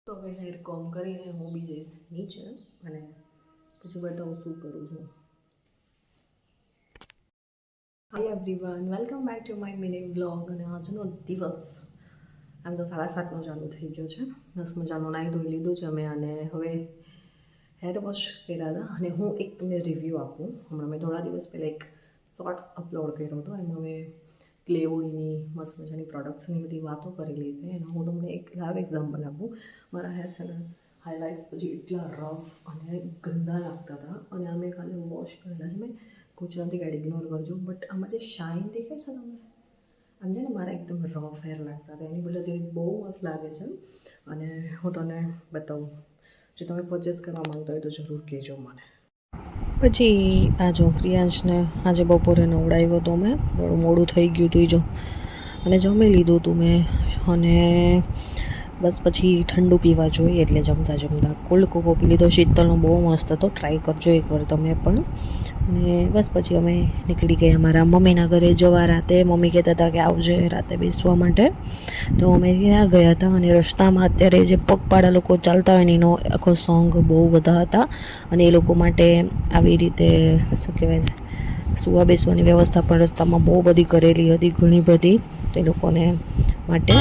તો હવે હેર કોમ કરીને હું બી જઈશ નીચે અને પછી બતાવું શું કરું છું. Hi everyone, welcome back to my mini vlog. અને આજનો દિવસ આમ તો 7:30 ચાલુ થઈ ગયો છે. બસ મજાનું નાહી ધોઈ લીધું છે અમે અને હવે હેર વોશ કર્યા હતા. અને હું એક તમને રિવ્યૂ આપું. હમણાં મેં થોડા દિવસ પહેલાં એક શોર્ટ્સ અપલોડ કર્યો હતો. એમાં મેં ક્લે ઓઇલની મસ્ત મજાની પ્રોડક્ટ્સની બધી વાતો કરેલી હતી. અને હું તમને એક લાઈવ એક્ઝામ્પલ આપું. મારા હેર છે ને હાઇલાઇટ્સ પછી એટલા રફ અને ગંદા લાગતા હતા. અને અમે ખાલી વોશ કરેલા છે. મેં ગુજરાતી ગાઈડ ઇગ્નોર કરજો, બટ આમાં જે શાઇન દેખાય છે તમને, આમ છે ને મારા એકદમ રફ હેર લાગતા હતા. એની બદલે બહુ મસ્ત લાગે છે. અને હું તને બતાવું, જો તમે પરચેસ કરવા માંગતા હોય તો જરૂર કહેજો મને. પછી આ જો ક્રિયાંશને આજે બપોરે નવડાવ્યો હતો મેં, થોડું મોડું થઈ ગયું હતું જો, અને જમી લીધું હતું મેં. અને બસ પછી ઠંડુ પીવા જોઈએ એટલે જમતા કોલ્ડ કોકો પી લીધો. શીતલનો બહુ મસ્ત હતો, ટ્રાય કરજો એકવાર તમે પણ. અને બસ પછી અમે નીકળી ગયા મારા મમ્મીના ઘરે જવા. રાતે મમ્મી કહેતા હતા કે આવજે રાતે બેસવા માટે, તો અમે ત્યાં ગયા હતા. અને રસ્તામાં અત્યારે જે પગપાળા લોકો ચાલતા હોય ને એનો આખો સોંગ બહુ બધા હતા. અને એ લોકો માટે આવી રીતે શું કહેવાય, સુવા બેસવાની વ્યવસ્થા પણ રસ્તામાં બહુ બધી કરેલી હતી, ઘણી બધી. તો એ લોકોને માટે